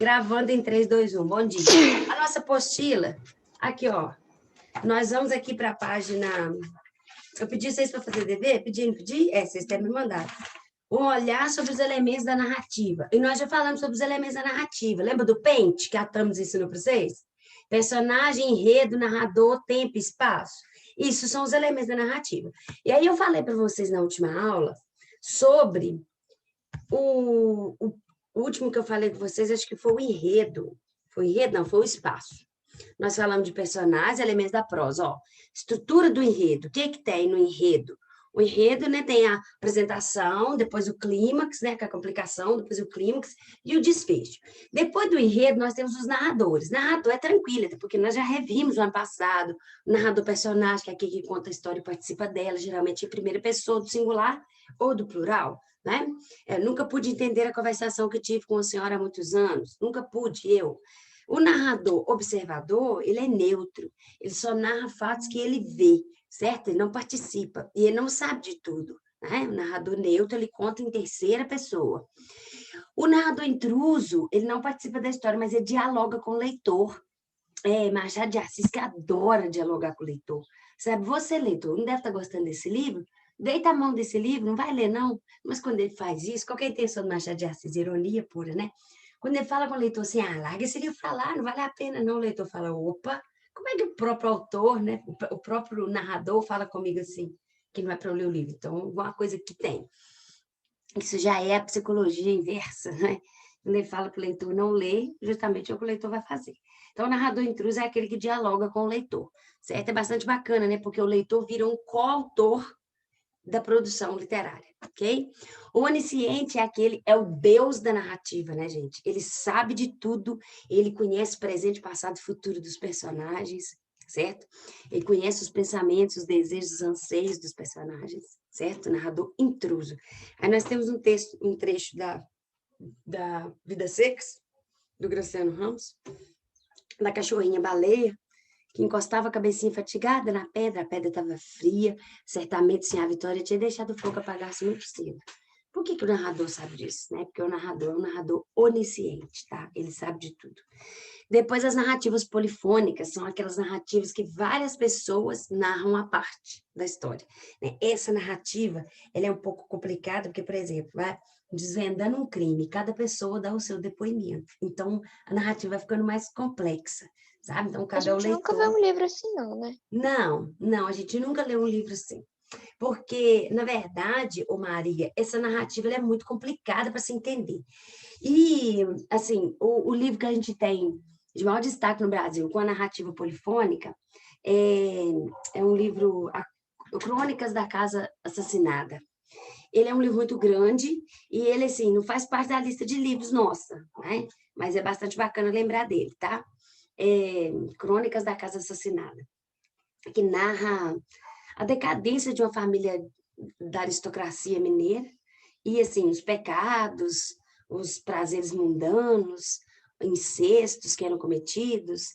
Gravando em 3, 2, 1. Bom dia. A nossa apostila, aqui, ó. Nós vamos aqui para a página... Eu pedi vocês para fazer dever? Pedi, não pedi? Vocês têm me mandado. Um olhar sobre os elementos da narrativa. E nós já falamos sobre os elementos da narrativa. Lembra do pente que a Thames ensinou para vocês? Personagem, enredo, narrador, tempo, espaço. Isso são os elementos da narrativa. E aí eu falei para vocês na última aula sobre o último que eu falei com vocês, acho que foi o enredo. Foi o enredo? Não, foi o espaço. Nós falamos de personagens, elementos da prosa. Ó, estrutura do enredo. O que é que tem no enredo? O enredo, né, tem a apresentação, depois o clímax, né, com a complicação, depois o clímax e o desfecho. Depois do enredo, nós temos os narradores. Narrador é tranquilo, porque nós já revimos no ano passado o narrador personagem, que é aquele que conta a história e participa dela, geralmente em primeira pessoa, do singular ou do plural, né? Eu nunca pude entender a conversação que tive com a senhora há muitos anos, nunca pude, eu. O narrador observador, ele é neutro, ele só narra fatos que ele vê, certo? Ele não participa, e ele não sabe de tudo, né? O narrador neutro, ele conta em terceira pessoa. O narrador intruso, ele não participa da história, mas ele dialoga com o leitor. Machado de Assis, que adora dialogar com o leitor. Sabe, você, leitor, não deve estar gostando desse livro? Deita a mão desse livro, não vai ler, não. Mas quando ele faz isso, qual que é a intenção do Machado de Assis? Ironia pura, né? Quando ele fala com o leitor assim, larga esse livro para lá, não vale a pena, não. O leitor fala, opa, como é que o próprio autor, né, o próprio narrador fala comigo assim, que não é para eu ler o livro? Então, alguma coisa que tem. Isso já é a psicologia inversa, né? Quando ele fala para o leitor não ler, justamente é o que o leitor vai fazer. Então, o narrador intruso é aquele que dialoga com o leitor, certo? É bastante bacana, né? Porque o leitor vira um coautor da produção literária, ok? O onisciente é o deus da narrativa, né, gente? Ele sabe de tudo, ele conhece o presente, passado e futuro dos personagens, certo? Ele conhece os pensamentos, os desejos, os anseios dos personagens, certo? O narrador intruso. Aí nós temos um trecho da Vidas Secas, do Graciliano Ramos, da cachorrinha baleia, que encostava a cabecinha fatigada na pedra, a pedra estava fria, certamente sim, a Vitória tinha deixado o fogo apagar-se muito cedo. Por que o narrador sabe disso? Né? Porque o narrador é um narrador onisciente, tá? Ele sabe de tudo. Depois, as narrativas polifônicas são aquelas narrativas que várias pessoas narram a parte da história. Né? Essa narrativa, ela é um pouco complicada, porque, por exemplo, vai desvendando um crime, cada pessoa dá o seu depoimento. Então, a narrativa vai ficando mais complexa, sabe? Então, cabe ao leitor... nunca vê um livro assim, não, né? Não, a gente nunca leu um livro assim. Porque, na verdade, ô Maria, essa narrativa ela é muito complicada para se entender. E, assim, o livro que a gente tem de maior destaque no Brasil com a narrativa polifônica é um livro, Crônicas da Casa Assassinada. Ele é um livro muito grande e ele, assim, não faz parte da lista de livros nossa, né? Mas é bastante bacana lembrar dele, tá? Crônicas da Casa Assassinada, que narra a decadência de uma família da aristocracia mineira e, assim, os pecados, os prazeres mundanos, incestos que eram cometidos,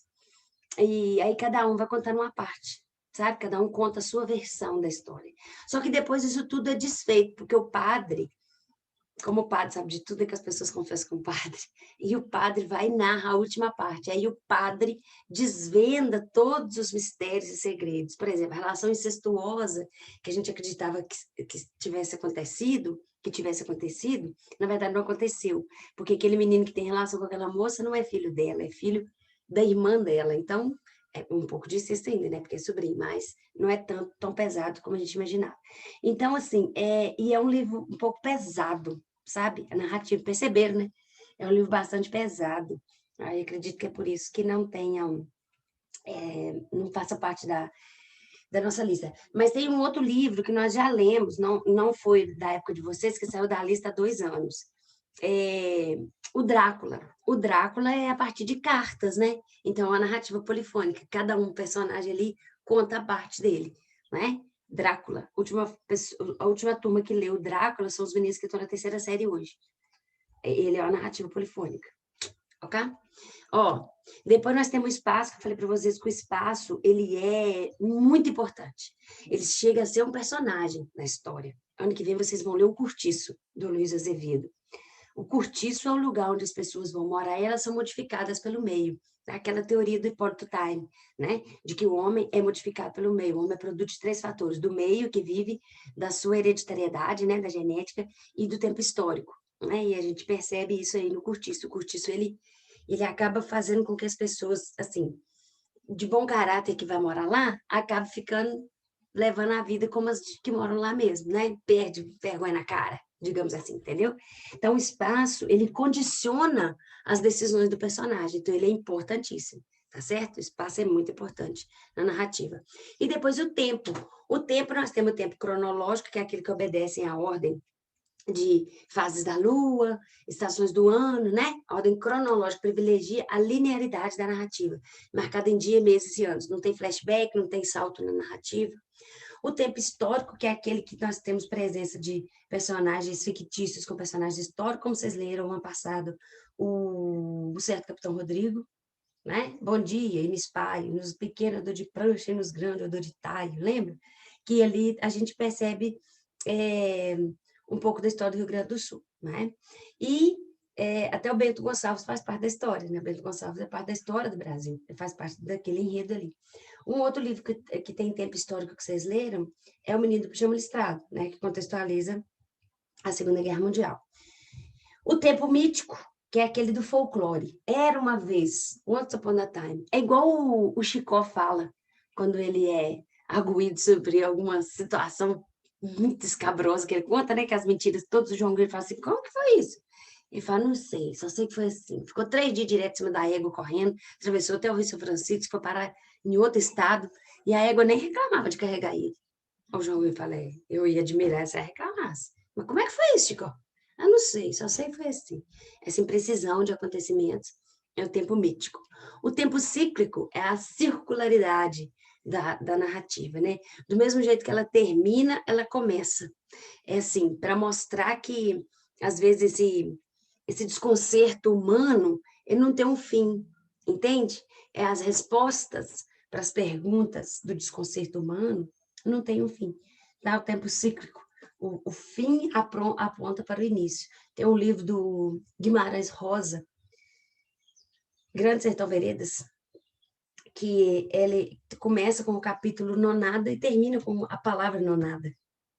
e aí cada um vai contando uma parte, sabe? Cada um conta a sua versão da história. Só que depois isso tudo é desfeito, porque o padre, como o padre sabe de tudo, é que as pessoas confessam com o padre, e o padre vai e narra a última parte, aí o padre desvenda todos os mistérios e segredos. Por exemplo, a relação incestuosa, que a gente acreditava que tivesse acontecido, na verdade não aconteceu, porque aquele menino que tem relação com aquela moça não é filho dela, é filho da irmã dela, então é um pouco de incesto ainda, né, porque é sobrinho, mas não é tão pesado como a gente imaginava. Então, assim, e é um livro um pouco pesado, sabe? A narrativa, perceberam, né? É um livro bastante pesado. Aí acredito que é por isso que não faça parte da nossa lista. Mas tem um outro livro que nós já lemos, não foi da época de vocês, que saiu da lista há 2 anos. O Drácula. O Drácula é a partir de cartas, né? Então, é uma narrativa polifônica. Cada personagem ali conta a parte dele, né? Drácula. A última turma que leu Drácula são os meninos que estão na 3ª série hoje. Ele é uma narrativa polifônica. Ok? Ó, depois nós temos o espaço, que eu falei para vocês que o espaço, ele é muito importante. Ele chega a ser um personagem na história. Ano que vem vocês vão ler O Cortiço, do Luiz Azevedo. O cortiço é o lugar onde as pessoas vão morar e elas são modificadas pelo meio. Aquela teoria do Hipólito Time, né? De que o homem é modificado pelo meio. O homem é produto de 3 fatores: do meio que vive, da sua hereditariedade, né? Da genética, e do tempo histórico, né? E a gente percebe isso aí no cortiço. O cortiço, ele acaba fazendo com que as pessoas, assim, de bom caráter que vai morar lá, acabam ficando, levando a vida como as que moram lá mesmo, né? Perde vergonha na cara, digamos assim, entendeu? Então, o espaço, ele condiciona as decisões do personagem, então ele é importantíssimo, tá certo? O espaço é muito importante na narrativa. E depois o tempo. O tempo, nós temos o tempo cronológico, que é aquele que obedece à ordem de fases da lua, estações do ano, né? A ordem cronológica privilegia a linearidade da narrativa, marcada em dia, meses e anos. Não tem flashback, não tem salto na narrativa. O tempo histórico, que é aquele que nós temos presença de personagens fictícios com personagens históricos, como vocês leram ano passado, o Certo Capitão Rodrigo, né? Bom dia, e me espalho, nos pequenos eu dou de prancha e nos grandes eu dou de talho, lembra? Que ali a gente percebe um pouco da história do Rio Grande do Sul, né? E até o Bento Gonçalves faz parte da história, né? Bento Gonçalves é parte da história do Brasil, ele faz parte daquele enredo ali. Um outro livro que tem tempo histórico que vocês leram é O Menino do Pijama Listrado, né? Que contextualiza a Segunda Guerra Mundial. O tempo mítico, que é aquele do folclore. Era uma vez, once upon a time. É igual o Chicó fala, quando ele é arguído sobre alguma situação muito escabrosa, que ele conta, né, que as mentiras, todos o João Grilo fala assim, como que foi isso? Ele fala, não sei, só sei que foi assim. Ficou 3 dias direto em cima da égua, correndo, atravessou até o Rio São Francisco, foi parar em outro estado, e a égua nem reclamava de carregar ele. O João Grilo fala, eu ia admirar se ela reclamasse. Mas como é que foi isso, Chico? Eu não sei, só sei que foi assim. Essa imprecisão de acontecimentos é o tempo mítico. O tempo cíclico é a circularidade da narrativa, né? Do mesmo jeito que ela termina, ela começa. É assim, para mostrar que, às vezes, esse desconcerto humano, ele não tem um fim, entende? É as respostas para as perguntas do desconcerto humano não tem um fim. Dá o tempo cíclico. O fim aponta para o início. Tem um livro do Guimarães Rosa, Grande Sertão Veredas, que ele começa com o capítulo nonada e termina com a palavra nonada.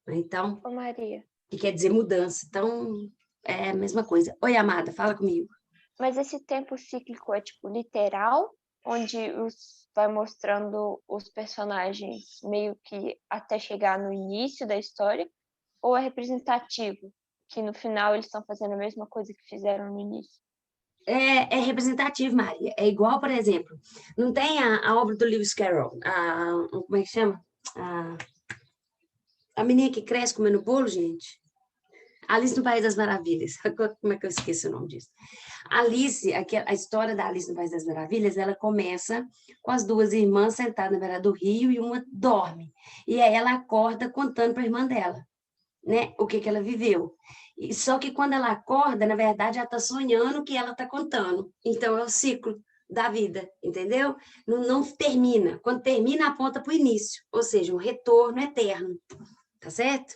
Então, Ô, Maria, que quer dizer mudança. Então, é a mesma coisa. Oi, amada, fala comigo. mas esse tempo cíclico é tipo literal, onde vai mostrando os personagens meio que até chegar no início da história, ou é representativo, que no final eles estão fazendo a mesma coisa que fizeram no início? É representativo, Maria. É igual, por exemplo, não tem a obra do Lewis Carroll, como é que chama? A menina que cresce comendo bolo, gente. Alice no País das Maravilhas. Como é que eu esqueço o nome disso? Alice, a história da Alice no País das Maravilhas, ela começa com as duas irmãs sentadas na beira do rio e uma dorme. E aí ela acorda contando para a irmã dela, né? O que ela viveu. E só que quando ela acorda, na verdade, ela está sonhando o que ela está contando. Então é o ciclo da vida, entendeu? Não termina. Quando termina, aponta para o início, ou seja, um retorno eterno, tá certo?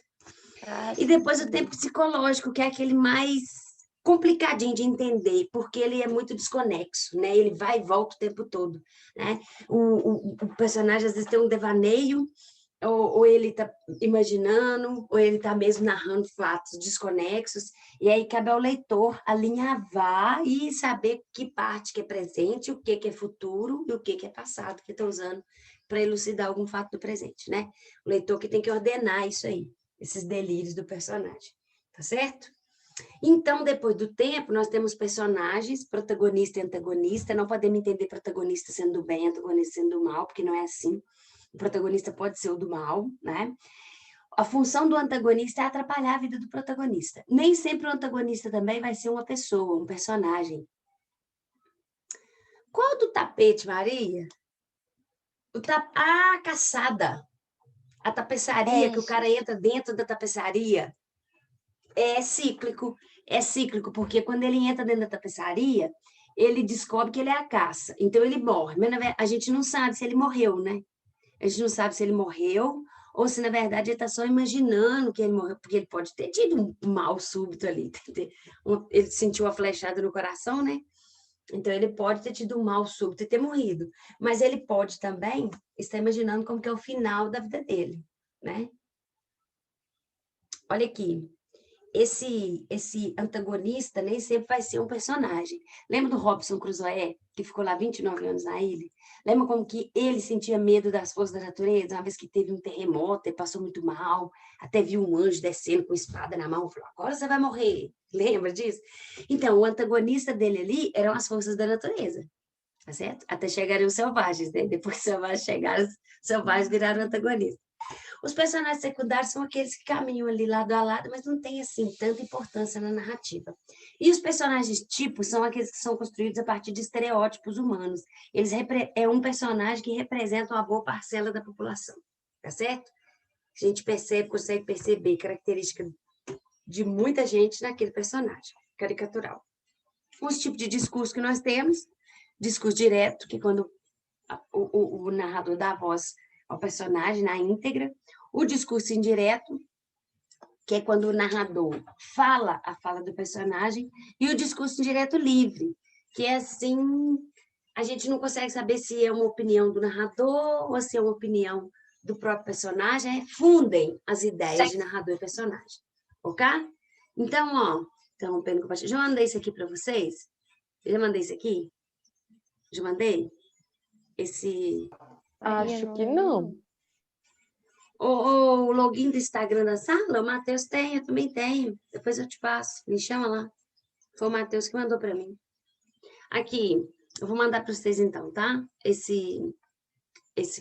Ah, E sim. depois o tempo psicológico, que é aquele mais complicadinho de entender, porque ele é muito desconexo, né? Ele vai e volta o tempo todo, né? O personagem às vezes tem um devaneio, ou ele está imaginando, ou ele está mesmo narrando fatos desconexos, e aí cabe ao leitor alinhavar e saber que parte que é presente, o que é futuro e o que é passado, que está usando para elucidar algum fato do presente, né? O leitor que tem que ordenar isso aí, esses delírios do personagem, tá certo? Então, depois do tempo, nós temos personagens, protagonista e antagonista, não podemos entender protagonista sendo do bem, antagonista sendo do mal, porque não é assim. O protagonista pode ser o do mal, né? A função do antagonista é atrapalhar a vida do protagonista. Nem sempre o antagonista também vai ser uma pessoa, um personagem. Qual do tapete, Maria? A caçada. A tapeçaria, que o Isso. cara entra dentro da tapeçaria. É cíclico, porque quando ele entra dentro da tapeçaria, ele descobre que ele é a caça. Então ele morre. Mas a gente não sabe se ele morreu, né? A gente não sabe se ele morreu ou se, na verdade, ele está só imaginando que ele morreu, porque ele pode ter tido um mal súbito ali. Ele sentiu uma flechada no coração, né? Então, ele pode ter tido um mal súbito e ter morrido. Mas ele pode também estar imaginando como que é o final da vida dele, né? Olha aqui. Esse antagonista nem sempre vai ser um personagem. Lembra do Robinson Crusoe, que ficou lá 29 anos na ilha? Lembra como que ele sentia medo das forças da natureza, uma vez que teve um terremoto, ele passou muito mal, até viu um anjo descendo com espada na mão, falou, agora você vai morrer. Lembra disso? Então, o antagonista dele ali eram as forças da natureza, tá certo? Até chegarem os selvagens, né? Depois que os selvagens chegaram, os selvagens viraram antagonistas. Os personagens secundários são aqueles que caminham ali lado a lado, mas não tem, assim, tanta importância na narrativa. E os personagens tipos são aqueles que são construídos a partir de estereótipos humanos. É um personagem que representa uma boa parcela da população, tá certo? A gente consegue perceber característica de muita gente naquele personagem caricatural. Os tipos de discurso que nós temos, discurso direto, que quando o narrador dá a voz ao personagem na íntegra, o discurso indireto, que é quando o narrador fala a fala do personagem, e o discurso indireto livre, que é assim, a gente não consegue saber se é uma opinião do narrador ou se é uma opinião do próprio personagem, fundem as ideias de narrador e personagem, ok? Então, ó, interrompendo, já mandei isso aqui para vocês? Eu já mandei isso aqui? Já mandei? Esse... Acho que não. O login do Instagram da sala, o Matheus tem, eu também tenho. Depois eu te passo, me chama lá. Foi o Matheus que mandou para mim. Aqui, eu vou mandar para vocês então, tá? Esse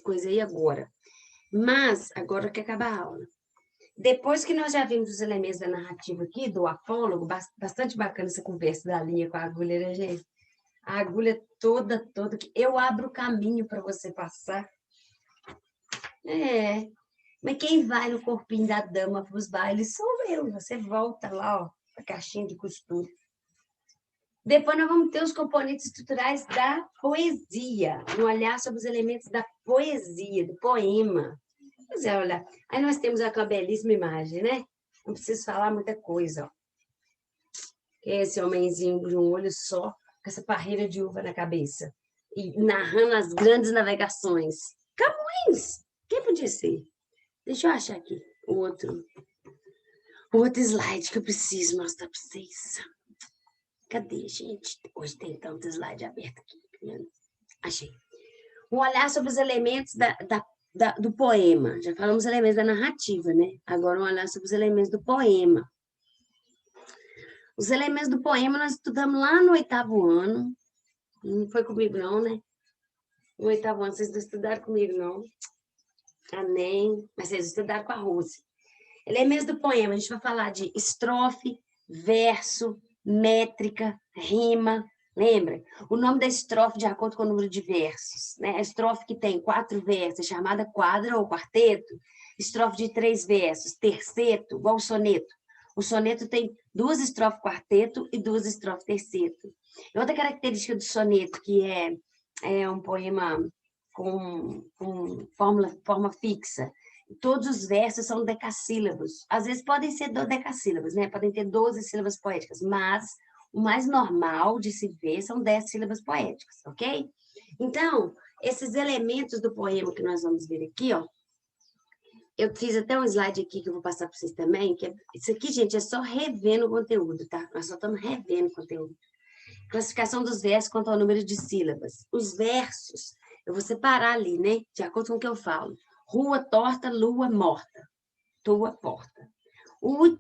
coisa aí agora. Mas, agora que acabar a aula. Depois que nós já vimos os elementos da narrativa aqui, do apólogo, bastante bacana essa conversa da linha com a agulha, né, gente? A agulha toda, eu abro o caminho para você passar. Mas quem vai no corpinho da dama para os bailes sou eu. Você volta lá, ó, a caixinha de costura. Depois nós vamos ter os componentes estruturais da poesia. Um olhar sobre os elementos da poesia, do poema. Pois é, olha. Aí nós temos aquela belíssima imagem, né? Não preciso falar muita coisa, ó. Esse homenzinho de um olho só, com essa parreira de uva na cabeça. E narrando as grandes navegações. Camões! Quem podia ser? Deixa eu achar aqui o outro slide que eu preciso mostrar para vocês. Cadê, gente? Hoje tem tanto slide aberto aqui. Achei. Um olhar sobre os elementos do poema. Já falamos os elementos da narrativa, né? Agora um olhar sobre os elementos do poema. Os elementos do poema nós estudamos lá no 8º ano. Não foi comigo não, né? No 8º ano vocês não estudaram comigo não. Amém. Mas vocês estudaram com a Rose. Elementos do poema, a gente vai falar de estrofe, verso, métrica, rima. Lembra? O nome da estrofe de acordo com o número de versos. Né? A estrofe que tem 4 versos é chamada quadra ou quarteto. Estrofe de 3 versos, terceto, igual o soneto. O soneto tem 2 estrofes quarteto e 2 estrofes terceto. E outra característica do soneto, que é um poema com forma fixa. Todos os versos são decassílabos. Às vezes podem ser dodecassílabos, né? Podem ter 12 sílabas poéticas, mas o mais normal de se ver são 10 sílabas poéticas, ok? Então, esses elementos do poema que nós vamos ver aqui, ó, eu fiz até um slide aqui que eu vou passar para vocês também, que isso aqui, gente, é só revendo o conteúdo, tá? Nós só estamos revendo o conteúdo. Classificação dos versos quanto ao número de sílabas. Os versos, eu vou separar ali, né? De acordo com o que eu falo. Rua torta, lua morta. Tua porta.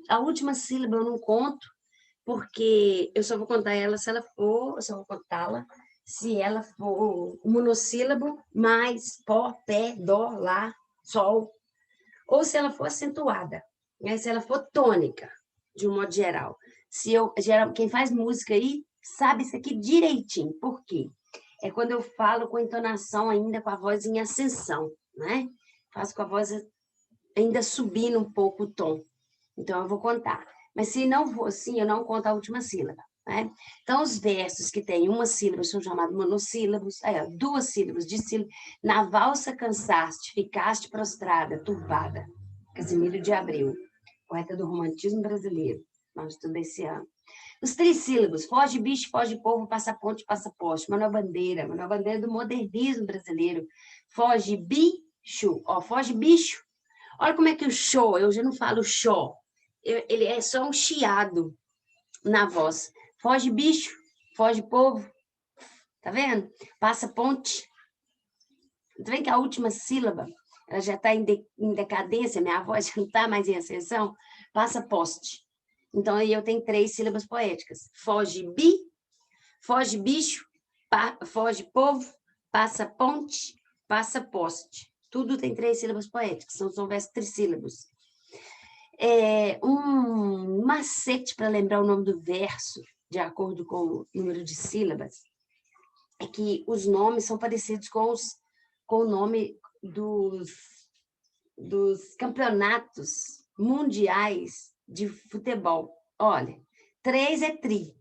A última sílaba eu não conto, porque eu só vou contar ela se ela for, eu só vou contá-la se ela for um monossílabo, mais, pó, pé, dó, lá, sol. Ou se ela for acentuada, né? Se ela for tônica, de um modo geral. Quem faz música aí sabe isso aqui direitinho. Por quê? É quando eu falo com entonação ainda, com a voz em ascensão, né? Faço com a voz ainda subindo um pouco o tom. Então, eu vou contar. Mas se não for assim, eu não conto a última sílaba. né? Então, os versos que têm uma sílaba são chamados monossílabos, aí, ó, duas sílabas de sílaba. Na valsa cansaste, ficaste prostrada, turbada. Casimiro de Abreu, poeta do romantismo brasileiro. Nós estudamos esse ano. Os trissílabos, foge bicho, foge povo, passa ponte, passa poste. Manuel Bandeira do modernismo brasileiro. Foge bicho, ó, foge bicho. Olha como é que o show, eu já não falo show, ele é só um chiado na voz. Foge bicho, foge povo, tá vendo? Passa ponte. Tá vendo que a última sílaba, ela já está em decadência, minha voz já não está mais em ascensão? Passa poste. Então, aí eu tenho 3 sílabas poéticas. Foge foge bicho, foge povo, passa ponte, passa poste. Tudo tem 3 sílabas poéticas, são versos trissílabos. Um macete para lembrar o nome do verso, de acordo com o número de sílabas, é que os nomes são parecidos com o nome dos campeonatos mundiais de futebol. Olha, 3 é tri,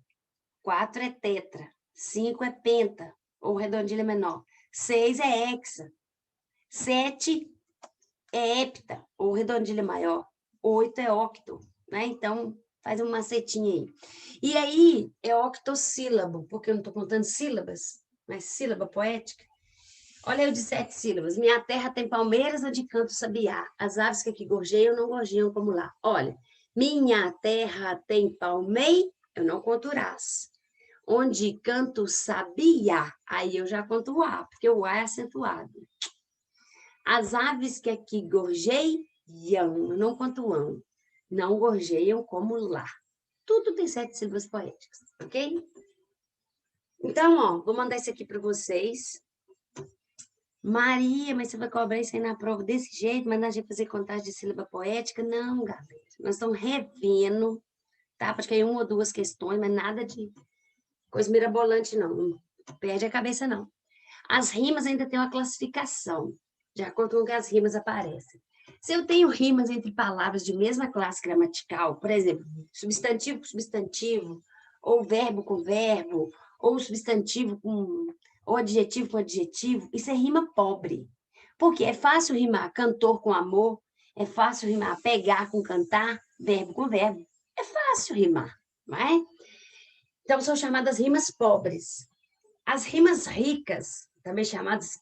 4 é tetra, 5 é penta, ou redondilha menor, 6 é hexa, 7 é hepta, ou redondilha maior, 8 é octo, né? Então, faz um macetinho aí. E aí, é octossílabo, porque eu não estou contando sílabas, mas sílaba poética. Olha eu de 7 sílabas. Minha terra tem palmeiras onde canto sabiá. As aves que aqui gorjeiam não gorjeiam como lá. Olha, minha terra tem palmei, eu não conto ras. Onde canto sabiá, aí eu já conto o A, porque o A é acentuado. As aves que aqui gorjeiam, eu não conto o ão, não gorjeiam como lá. Tudo tem 7 sílabas poéticas, ok? Então, ó, vou mandar isso aqui para vocês. Maria, mas você vai cobrar isso aí na prova desse jeito, mandar a gente fazer contagem de sílaba poética? Não, galera. Nós estamos revendo, tá? Acho que é 1 ou 2 questões, mas nada de coisa mirabolante, não. Não perde a cabeça, não. As rimas ainda têm uma classificação, de acordo com que as rimas aparecem. Se eu tenho rimas entre palavras de mesma classe gramatical, por exemplo, substantivo com substantivo, ou verbo com verbo, ou substantivo com... ou adjetivo com adjetivo, isso é rima pobre. Porque é fácil rimar cantor com amor, é fácil rimar pegar com cantar, verbo com verbo. É fácil rimar, não é? Então, são chamadas rimas pobres. As rimas ricas, também chamadas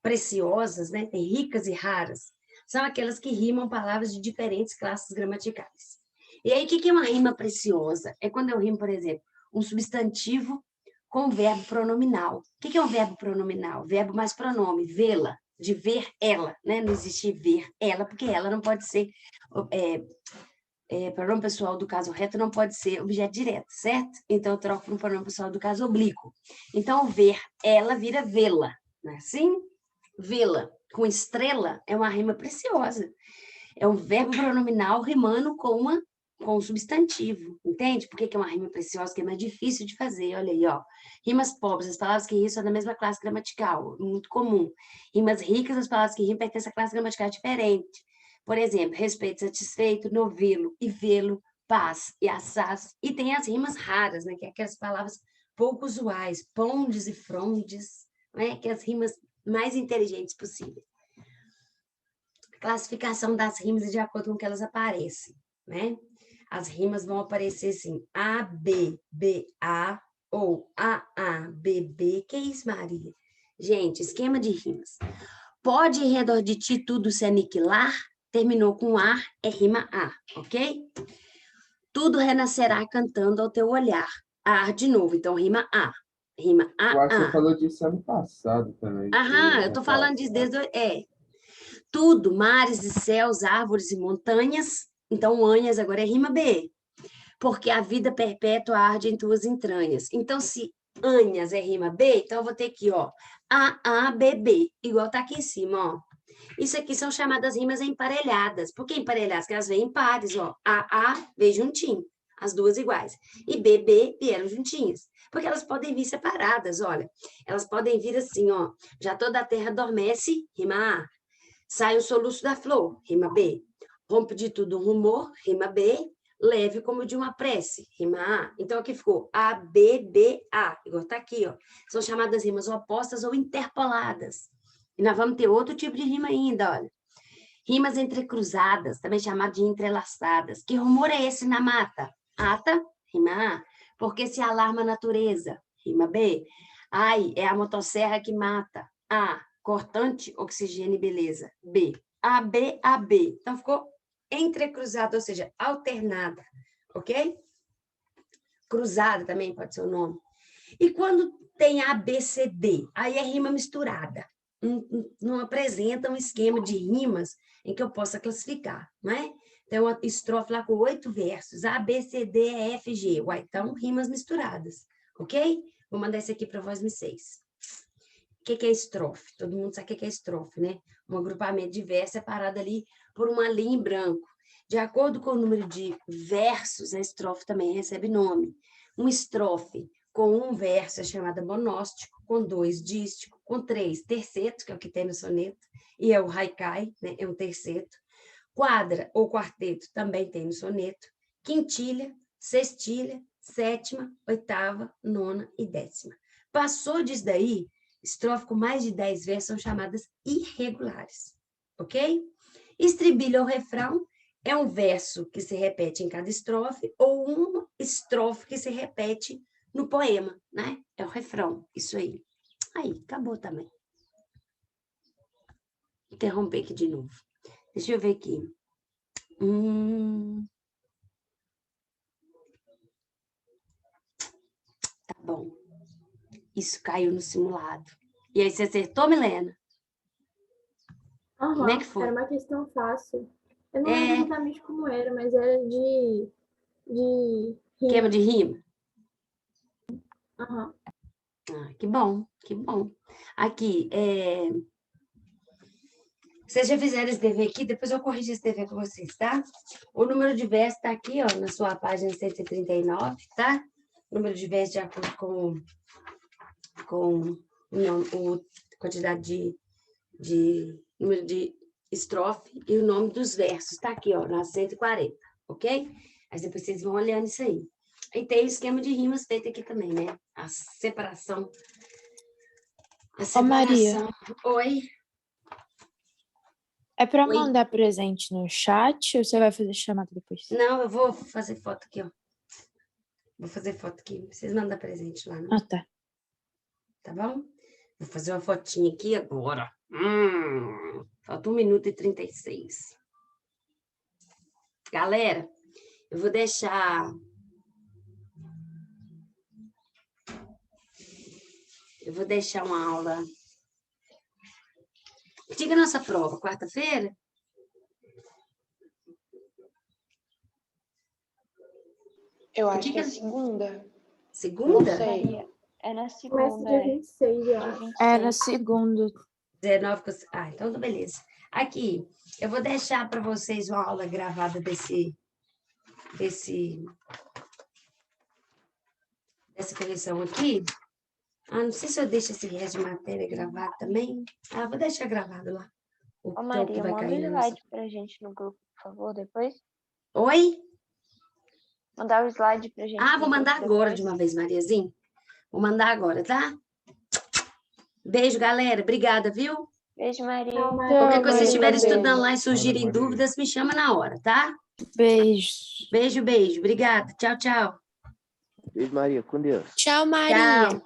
preciosas, né? Tem ricas e raras, são aquelas que rimam palavras de diferentes classes gramaticais. E aí, o que é uma rima preciosa? É quando eu rimo, por exemplo, um substantivo com verbo pronominal. O que é um verbo pronominal? Verbo mais pronome, vê-la, de ver ela, né? Não existe ver ela, porque ela não pode ser... pronome pessoal do caso reto não pode ser objeto direto, certo? Então, eu troco para um pronome pessoal do caso oblíquo. Então, ver ela vira vê-la, não é assim? Vê-la com estrela é uma rima preciosa. É um verbo pronominal rimando com um substantivo, entende? Por que é uma rima preciosa? Que é mais difícil de fazer, olha aí, ó. Rimas pobres, as palavras que rimam são da mesma classe gramatical, muito comum. Rimas ricas, as palavras que rimam pertencem a classe gramatical diferente. Por exemplo, respeito, satisfeito, novelo e vê-lo, paz e assaz. E tem as rimas raras, né? Que é aquelas palavras pouco usuais, pondes e frondes, né? Que é as rimas mais inteligentes possíveis. Classificação das rimas de acordo com que elas aparecem, né? As rimas vão aparecer assim, A, B, B, A, ou A, A, B, B. Que isso, Maria? Gente, esquema de rimas. Pode em redor de ti tudo se aniquilar, terminou com A, é rima A, ok? Tudo renascerá cantando ao teu olhar. A de novo, então rima A. Rima A, Eu acho que A. você falou disso ano passado também. Aham, eu tô falando disso desde... Tudo, mares e céus, árvores e montanhas. Então, anhas agora é rima B. Porque a vida perpétua arde em tuas entranhas. Então, se anhas é rima B, então eu vou ter aqui, ó, A, B, B. Igual tá aqui em cima, ó. Isso aqui são chamadas rimas emparelhadas. Por que emparelhadas? Porque elas vêm em pares, ó. A, veio juntinho. As duas iguais. E B, B vieram juntinhas. Porque elas podem vir separadas, olha. Elas podem vir assim, ó. Já toda a terra adormece, rima A. Sai o soluço da flor, rima B. Rompe de tudo um rumor, rima B. leve como de uma prece, rima A. Então, aqui ficou A, B, B, A. Igual tá aqui, ó. São chamadas rimas opostas ou interpoladas. E nós vamos ter outro tipo de rima ainda, olha. Rimas entrecruzadas, também chamado de entrelaçadas. Que rumor é esse na mata? Ata, rima A. Porque se alarma a natureza, rima B. Ai, é a motosserra que mata. A, cortante, oxigênio e beleza. B, A, B, A, B. Então, ficou entrecruzada, ou seja, alternada, ok? Cruzada também pode ser o nome. E quando tem A, B, C, D, aí é rima misturada. Não apresenta um esquema de rimas em que eu possa classificar, não é? Tem uma estrofe lá com 8 versos, A, B, C, D, E, F, G. Uai, então, rimas misturadas, ok? Vou mandar esse aqui para vós, vocês. O que é estrofe? Todo mundo sabe o que é estrofe, né? Um agrupamento de versos separado ali por uma linha em branco. De acordo com o número de versos, a estrofe também recebe nome. Um estrofe com um verso é chamada monóstico, com 2 dístico, com 3 tercetos, que é o que tem no soneto, e é o haikai, né? É um terceto. Quadra ou quarteto também tem no soneto. Quintilha, sextilha, sétima, oitava, nona e décima. Passou disso daí, estrofe com mais de 10 versos são chamadas irregulares, ok? Estribilho ou refrão é um verso que se repete em cada estrofe ou uma estrofe que se repete no poema, né? É o refrão, isso aí. Aí, acabou também. Vou interromper aqui de novo. Deixa eu ver aqui. Tá bom. Isso caiu no simulado. E aí, você acertou, Milena? Como é que foi? Era uma questão fácil. Eu não lembro exatamente como era, mas era de Esquema de rima? Aham. Ah, que bom, que bom. Aqui, vocês já fizeram esse dever aqui? Depois eu corrijo esse dever com vocês, tá? O número de versos está aqui, ó, na sua página 139, tá? O número de versos de acordo com a quantidade de número de estrofe e o nome dos versos. Tá aqui, ó, na 140, ok? Aí depois vocês vão olhando isso aí. E tem o esquema de rimas feito aqui também, né? A separação. Ô, Maria. Oi? É para Oi? mandar presente no chat ou você vai fazer chamada depois? Não, eu vou fazer foto aqui, ó. Vou fazer foto aqui. Vocês mandam presente lá, né? Ah, tá. Tá bom? Vou fazer uma fotinha aqui agora. Falta 1 minuto e 36. Galera, eu vou deixar... uma aula. Diga a nossa prova, quarta-feira? Eu acho que é segunda. Segunda? Não sei. Maria, é na Começa segunda, dia 26, eu acho. Era segundo. 19. Ah, então tá beleza. Aqui, eu vou deixar para vocês uma aula gravada dessa correção aqui. Ah, não sei se eu deixo esse resto de matéria gravado também. Ah, vou deixar gravado lá. O Ô, tronco Maria, vai manda cair o na nossa... slide pra gente no grupo, por favor, depois. Oi? Mandar o slide pra gente. Ah, no vou mandar grupo agora depois. de uma vez, Mariazinha. Vou mandar agora, tá? Beijo, galera. Obrigada, viu? Beijo, Maria. Tchau, Maria. Qualquer coisa, se Maria, estiverem beijo. estudando lá e surgirem Maria. dúvidas, me chama na hora, tá? Beijo. Beijo, beijo. Obrigada. Tchau, tchau. Beijo, Maria. Com Deus. Tchau, Maria. Tchau.